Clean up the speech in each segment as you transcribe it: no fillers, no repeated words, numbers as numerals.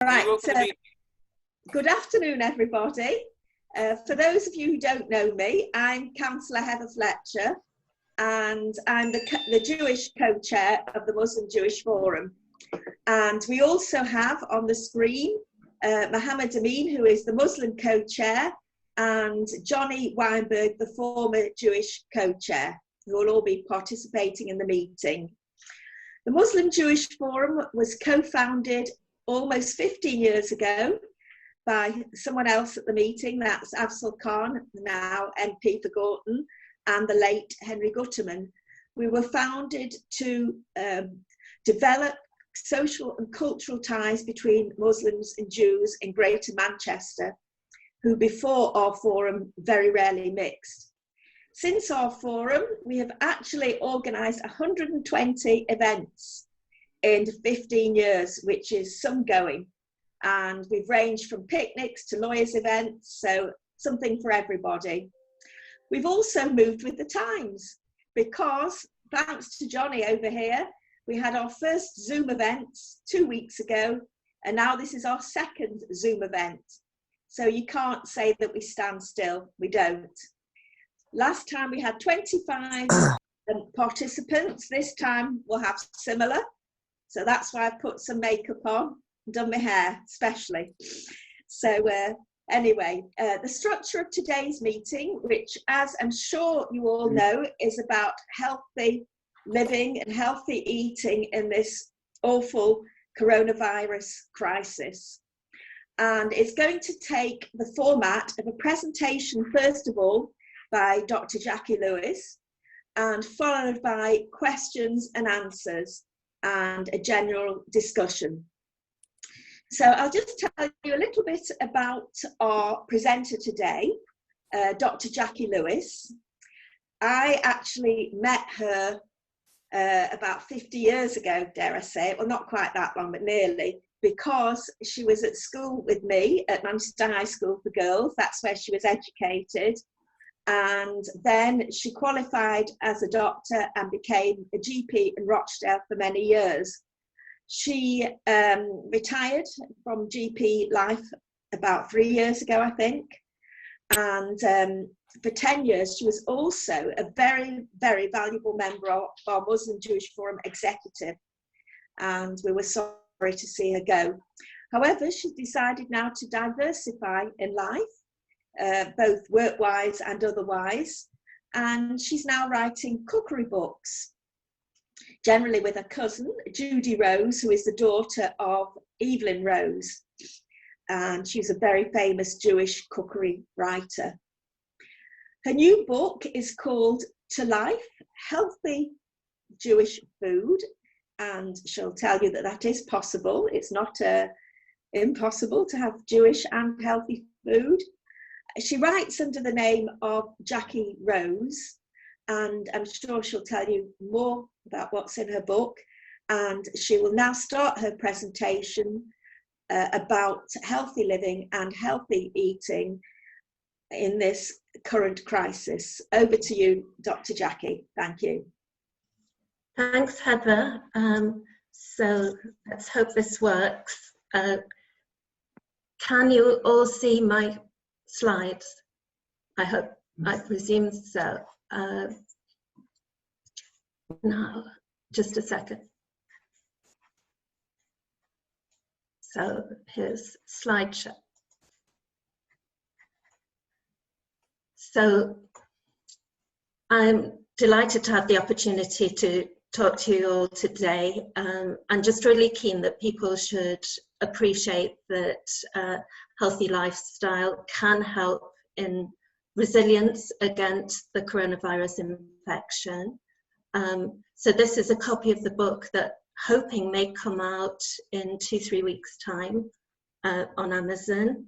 Right, good afternoon, everybody. For those of you who don't know me, I'm Councillor Heather Fletcher, and I'm the Jewish co-chair of the Muslim Jewish Forum. And we also have on the screen Mohammed Amin, who is the Muslim co-chair, and Johnny Weinberg, the former Jewish co-chair, who will all be participating in the meeting. The Muslim Jewish Forum was co-founded almost 15 years ago by someone else at the meeting, that's Afzal Khan, now MP for Gorton, and the late Henry Gutterman. We were founded to develop social and cultural ties between Muslims and Jews in Greater Manchester, who before our forum very rarely mixed. Since our forum, we have actually organised 120 events in 15 years, which is some going. And we've ranged from picnics to lawyers' events, so something for everybody. We've also moved with the times because, thanks to Johnny over here, we had our first Zoom events 2 weeks ago, and now this is our second Zoom event. So you can't say that we stand still, we don't. Last time we had 25 participants, this time we'll have similar. So that's why I put some makeup on, done my hair especially. So anyway, the structure of today's meeting, which as I'm sure you all know, is about healthy living and healthy eating in this awful coronavirus crisis. And it's going to take the format of a presentation, first of all, by Dr. Jackie Lewis, and followed by questions and answers and a general discussion. So I'll just tell you a little bit about our presenter today, Dr. Jackie Lewis. I actually met her about 50 years ago, dare I say, well, not quite that long, but nearly, because she was at school with me at Manchester High School for Girls. That's where she was educated. And then she qualified as a doctor and became a GP in Rochdale for many years. She retired from GP life about 3 years ago, I think. And for 10 years, she was also a very, very valuable member of our Muslim Jewish Forum executive. And we were sorry to see her go. However, she's decided now to diversify in life, both work-wise and otherwise, and she's now writing cookery books, generally with her cousin, Judy Rose, who is the daughter of Evelyn Rose, and she's a very famous Jewish cookery writer. Her new book is called To Life, Healthy Jewish Food, and she'll tell you that that is possible. It's not impossible to have Jewish and healthy food. She writes under the name of Jackie Rose, and I'm sure she'll tell you more about what's in her book. And she will now start her presentation about healthy living and healthy eating in this current crisis. Over to you, Dr. Jackie. Thank you. Thanks, Heather. So let's hope this works. Can you all see my slides? I presume so. Now, just a second. So here's slideshow. So I'm delighted to have the opportunity to talk to you all today. I'm just really keen that people should appreciate that healthy lifestyle can help in resilience against the coronavirus infection. So this is a copy of the book that hoping may come out in 2-3 weeks' time on Amazon.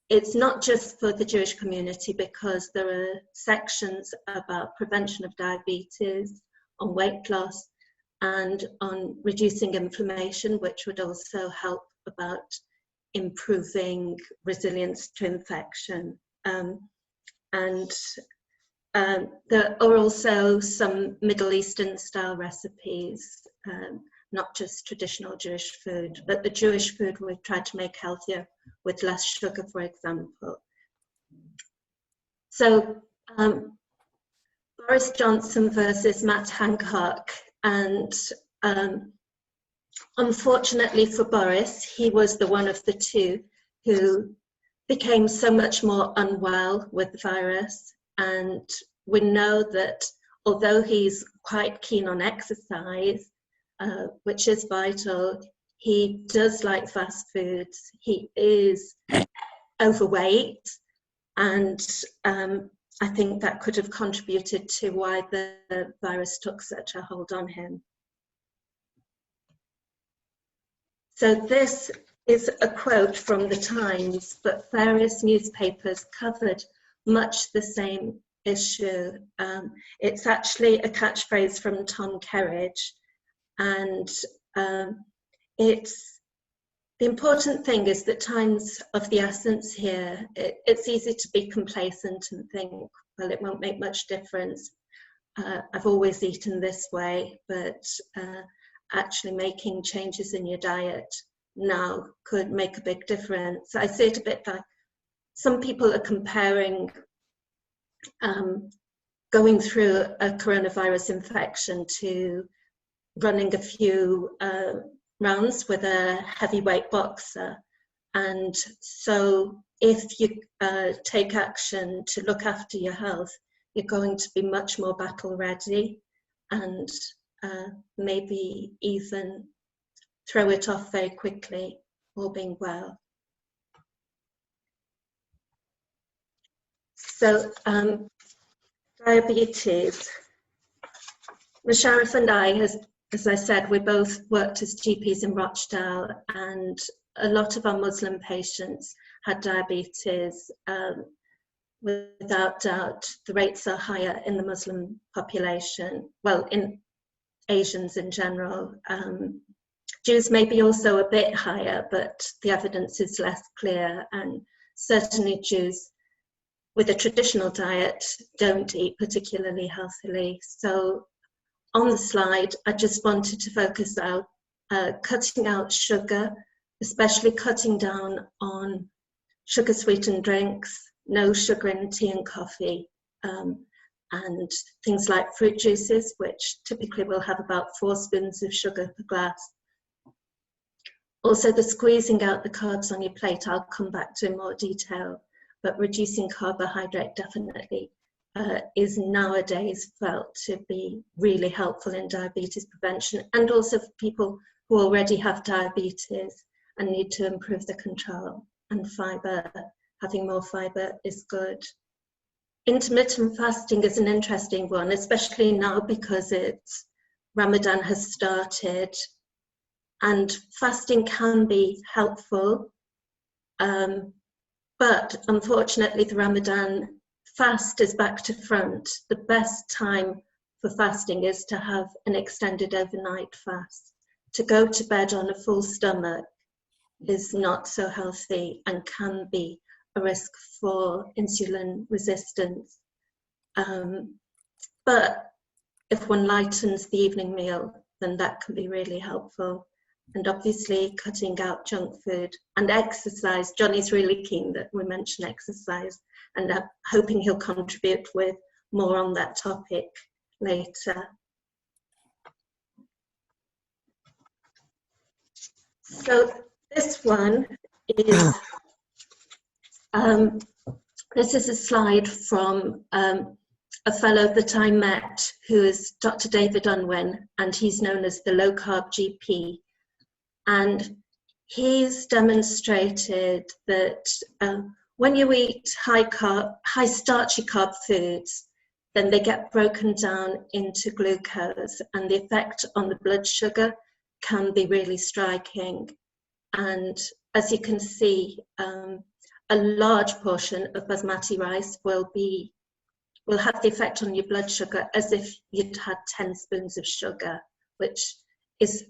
It's not just for the Jewish community because there are sections about prevention of diabetes, on weight loss, and on reducing inflammation, which would also help about improving resilience to infection. There are also some Middle Eastern style recipes not just traditional Jewish food, but the Jewish food we've tried to make healthier with less sugar, for example. So Boris Johnson versus Matt Hancock, and unfortunately for Boris, he was the one of the two who became so much more unwell with the virus. And we know that although he's quite keen on exercise, which is vital, he does like fast foods, he is overweight, and I think that could have contributed to why the virus took such a hold on him. So this is a quote from the Times, but various newspapers covered much the same issue. It's actually a catchphrase from Tom Kerridge, and the important thing is that time's of the essence here. It's easy to be complacent and think, well, it won't make much difference. I've always eaten this way, but actually making changes in your diet now could make a big difference. I see it a bit like some people are comparing going through a coronavirus infection to running a few rounds with a heavyweight boxer. And so if you take action to look after your health, you're going to be much more battle ready, and maybe even throw it off very quickly, all being well. So diabetes. Musharraf and I, as I said, we both worked as GPs in Rochdale, and a lot of our Muslim patients had diabetes. Without doubt, the rates are higher in the Muslim population, well, in Asians in general. Jews may be also a bit higher, but the evidence is less clear, and certainly Jews with a traditional diet don't eat particularly healthily. So on the slide, I just wanted to focus out cutting out sugar, especially cutting down on sugar-sweetened drinks, no sugar in tea and coffee, and things like fruit juices, which typically will have about 4 spoons of sugar per glass. Also, the squeezing out the carbs on your plate, I'll come back to in more detail, but reducing carbohydrate definitely is nowadays felt to be really helpful in diabetes prevention, and also for people who already have diabetes and need to improve the control. And fiber, having more fiber is good. Intermittent fasting is an interesting one, especially now because Ramadan has started, and fasting can be helpful, but unfortunately the Ramadan fast is back to front. The best time for fasting is to have an extended overnight fast. To go to bed on a full stomach is not so healthy and can be a risk for insulin resistance. But if one lightens the evening meal, then that can be really helpful. And obviously cutting out junk food and exercise. Johnny's really keen that we mention exercise, and I'm hoping he'll contribute with more on that topic later. So this one is, this is a slide from a fellow that I met who is Dr. David Unwin, and he's known as the low carb GP. And he's demonstrated that when you eat high starchy carb foods, then they get broken down into glucose, and the effect on the blood sugar can be really striking. And as you can see, a large portion of basmati rice will have the effect on your blood sugar as if you'd had 10 spoons of sugar, which is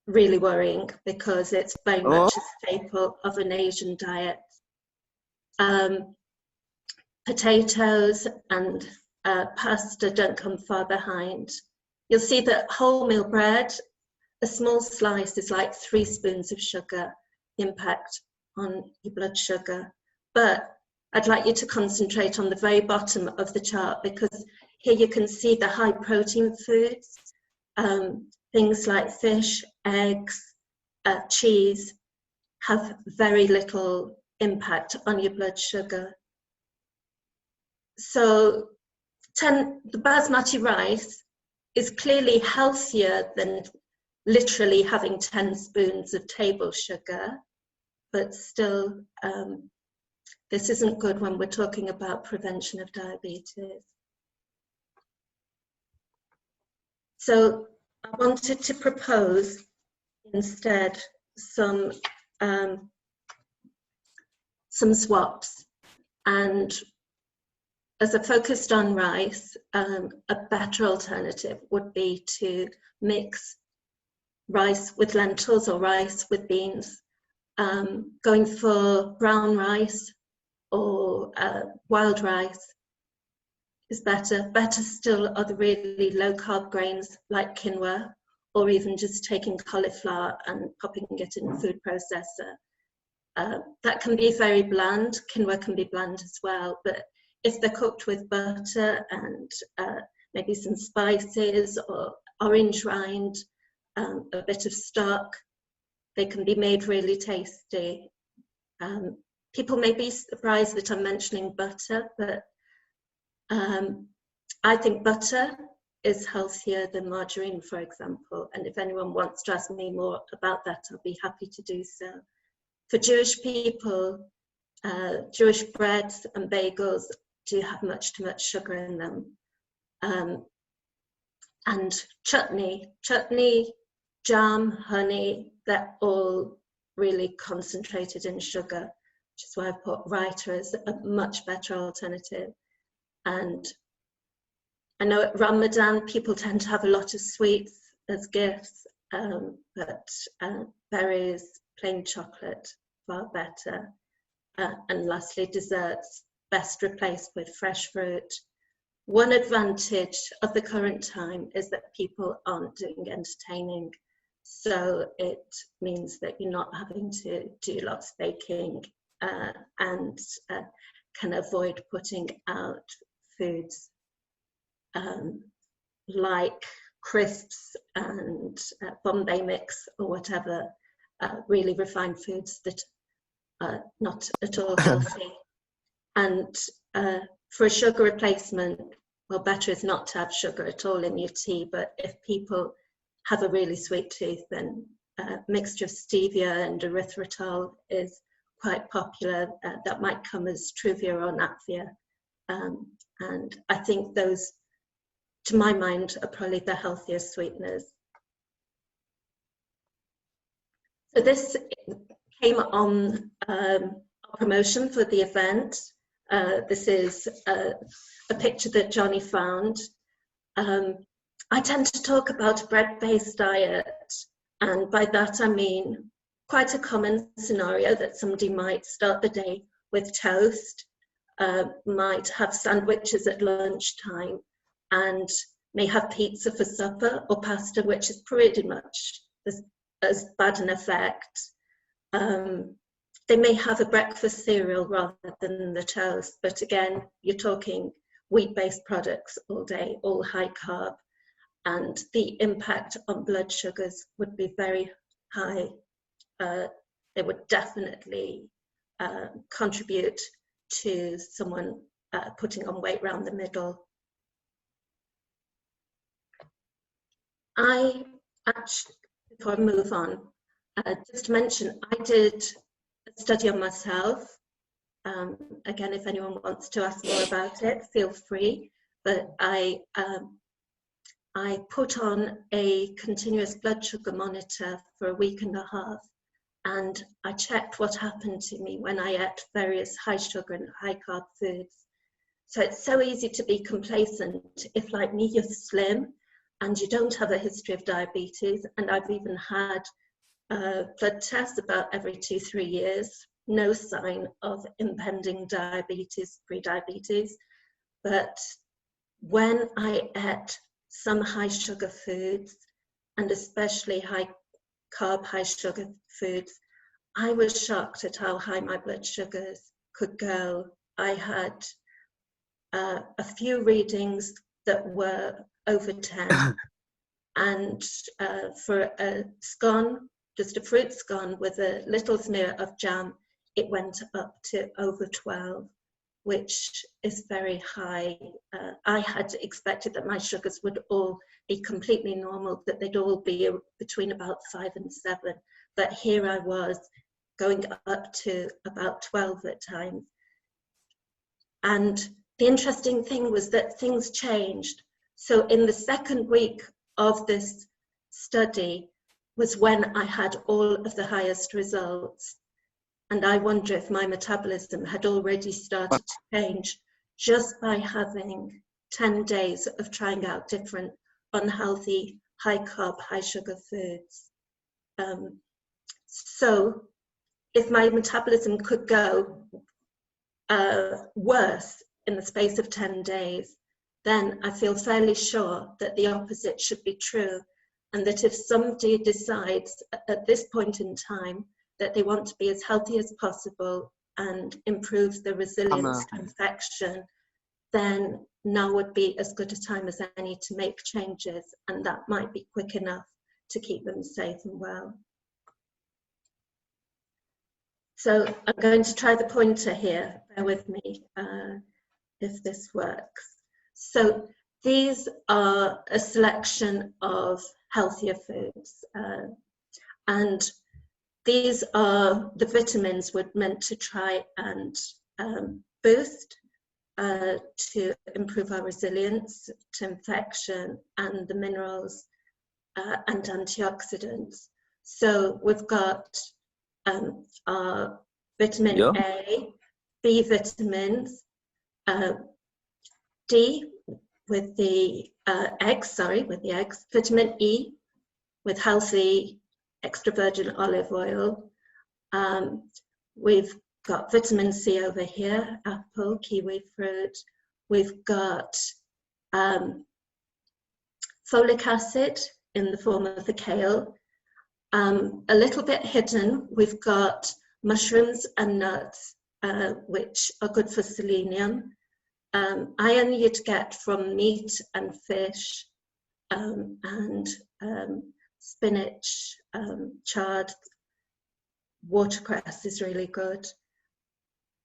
really worrying because it's very much a staple of an Asian diet. Potatoes and pasta don't come far behind. You'll see that wholemeal bread, a small slice is like 3 spoons of sugar impact on your blood sugar. But I'd like you to concentrate on the very bottom of the chart, because here you can see the high protein foods, things like fish, eggs, cheese, have very little impact on your blood sugar. So the basmati rice is clearly healthier than literally having 10 spoons of table sugar, but still this isn't good when we're talking about prevention of diabetes. So I wanted to propose instead some swaps, and as I focused on rice, a better alternative would be to mix rice with lentils or rice with beans. Going for brown rice or wild rice is better. Better still are the really low carb grains like quinoa, or even just taking cauliflower and popping it in a food processor. That can be very bland. Quinoa can be bland as well, but if they're cooked with butter and maybe some spices or orange rind, a bit of stock, they can be made really tasty. People may be surprised that I'm mentioning butter, but I think butter is healthier than margarine, for example. And if anyone wants to ask me more about that, I'll be happy to do so. For Jewish people, Jewish breads and bagels do have much too much sugar in them. And chutney, jam, honey, they're all really concentrated in sugar, which is why I put raita as a much better alternative. And I know at Ramadan, people tend to have a lot of sweets as gifts, but berries, plain chocolate, far better. And lastly, desserts, best replaced with fresh fruit. One advantage of the current time is that people aren't doing entertaining. So it means that you're not having to do lots of baking and can avoid putting out foods like crisps and Bombay mix or whatever, really refined foods that are not at all healthy. And for a sugar replacement, well, better is not to have sugar at all in your tea, but if people have a really sweet tooth, then a mixture of stevia and erythritol is quite popular. That might come as Truvia or Natvia. And I think those, to my mind, are probably the healthiest sweeteners. So this came on promotion for the event. This is a picture that Johnny found. I tend to talk about a bread-based diet, and by that I mean quite a common scenario that somebody might start the day with toast, might have sandwiches at lunchtime, and may have pizza for supper or pasta, which is pretty much as bad an effect. They may have a breakfast cereal rather than the toast, but again, you're talking wheat-based products all day, all high carb, and the impact on blood sugars would be very high. They would definitely contribute to someone putting on weight around the middle. I actually, before I move on, just to mention, I did a study on myself. Again, if anyone wants to ask more about it, feel free. But I put on a continuous blood sugar monitor for a week and a half, and I checked what happened to me when I ate various high sugar and high carb foods. So it's so easy to be complacent if, like me, you're slim and you don't have a history of diabetes. And I've even had blood tests about every 2-3 years, no sign of impending diabetes, pre-diabetes. But when I ate some high sugar foods, and especially high carb, high sugar foods, I was shocked at how high my blood sugars could go. I had a few readings that were over 10, and for a scone, just a fruit scone with a little smear of jam, it went up to over 12, which is very high. I had expected that my sugars would all be completely normal, that they'd all be between about 5 and 7, but here I was going up to about 12 at times. And the interesting thing was that things changed. So in the second week of this study was when I had all of the highest results. And I wonder if my metabolism had already started to change just by having 10 days of trying out different unhealthy, high carb, high sugar foods. So if my metabolism could go worse in the space of 10 days, then I feel fairly sure that the opposite should be true. And that if somebody decides at this point in time that they want to be as healthy as possible and improve the resilience to infection, then now would be as good a time as any to make changes, and that might be quick enough to keep them safe and well. So I'm going to try the pointer here, bear with me if this works. So these are a selection of healthier foods, and these are the vitamins we're meant to try and boost to improve our resilience to infection, and the minerals and antioxidants. So we've got our vitamin A, B vitamins, D with the eggs, vitamin E with healthy extra virgin olive oil. We've got vitamin C over here, apple, kiwi fruit. We've got folic acid in the form of the kale. A little bit hidden, we've got mushrooms and nuts, which are good for selenium. Iron you'd get from meat and fish, and spinach, chard, watercress is really good.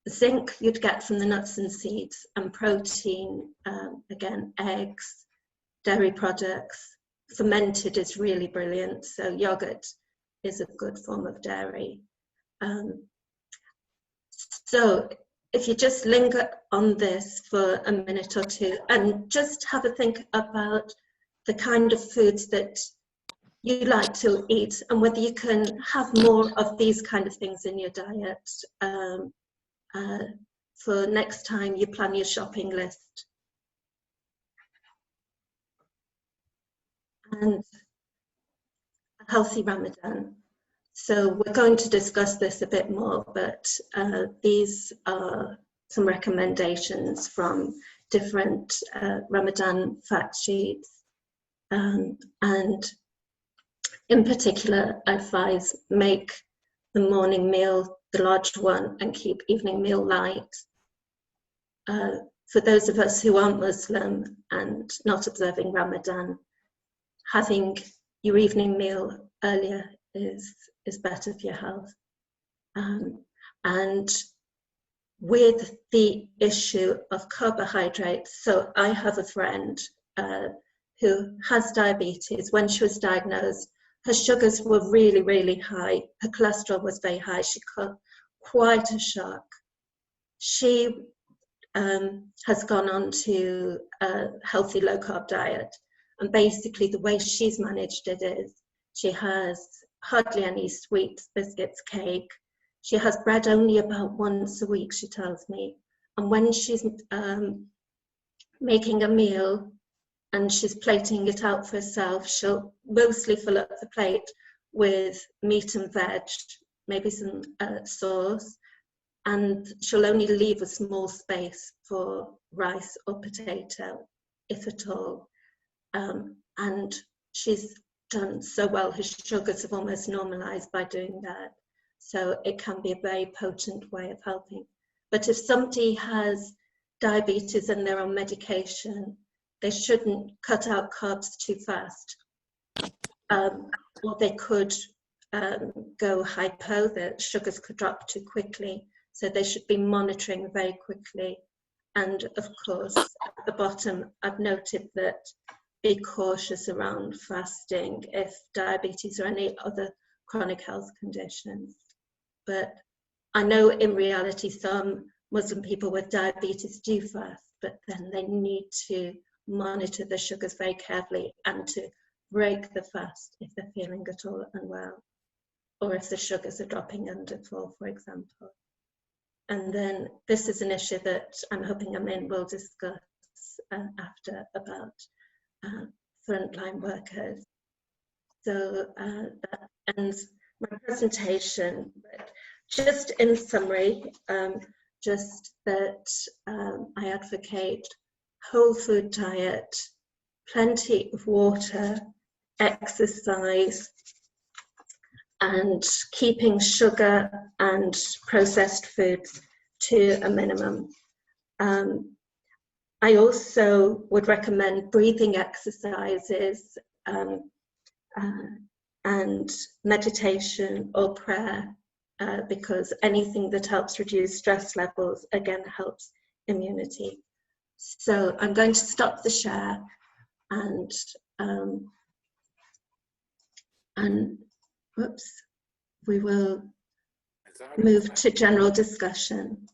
Zinc you'd get from the nuts and seeds, and protein, again, eggs, dairy products. Fermented is really brilliant, so yogurt is a good form of dairy. So if you just linger on this for a minute or two and just have a think about the kind of foods that you like to eat and whether you can have more of these kind of things in your diet for next time you plan your shopping list. And a healthy Ramadan. So we're going to discuss this a bit more, but these are some recommendations from different Ramadan fact sheets. And in particular, I advise make the morning meal the large one and keep evening meal light. For those of us who aren't Muslim and not observing Ramadan, having your evening meal earlier is better for your health. And with the issue of carbohydrates, so I have a friend who has diabetes. When she was diagnosed, her sugars were really, really high. Her cholesterol was very high. She got quite a shock. She has gone on to a healthy low carb diet. And basically the way she's managed it is she has hardly any sweets, biscuits, cake. She has bread only about once a week, she tells me. And when she's making a meal and she's plating it out for herself, she'll mostly fill up the plate with meat and veg, maybe some sauce, and she'll only leave a small space for rice or potato, if at all. And she's done so well. His sugars have almost normalized by doing that. So it can be a very potent way of helping. But if somebody has diabetes and they're on medication, they shouldn't cut out carbs too fast. Or they could go hypo, the sugars could drop too quickly. So they should be monitoring very quickly. And of course, at the bottom, I've noted that be cautious around fasting if diabetes or any other chronic health conditions. But I know in reality, some Muslim people with diabetes do fast, but then they need to monitor the sugars very carefully and to break the fast if they're feeling at all unwell, or if the sugars are dropping under 4, for example. And then this is an issue that I'm hoping Amin will discuss after about frontline workers. So that ends my presentation. But just in summary, just that I advocate whole food diet, plenty of water, exercise, and keeping sugar and processed foods to a minimum. I also would recommend breathing exercises and meditation or prayer, because anything that helps reduce stress levels, again, helps immunity. So I'm going to stop the share and whoops, we will move to general discussion.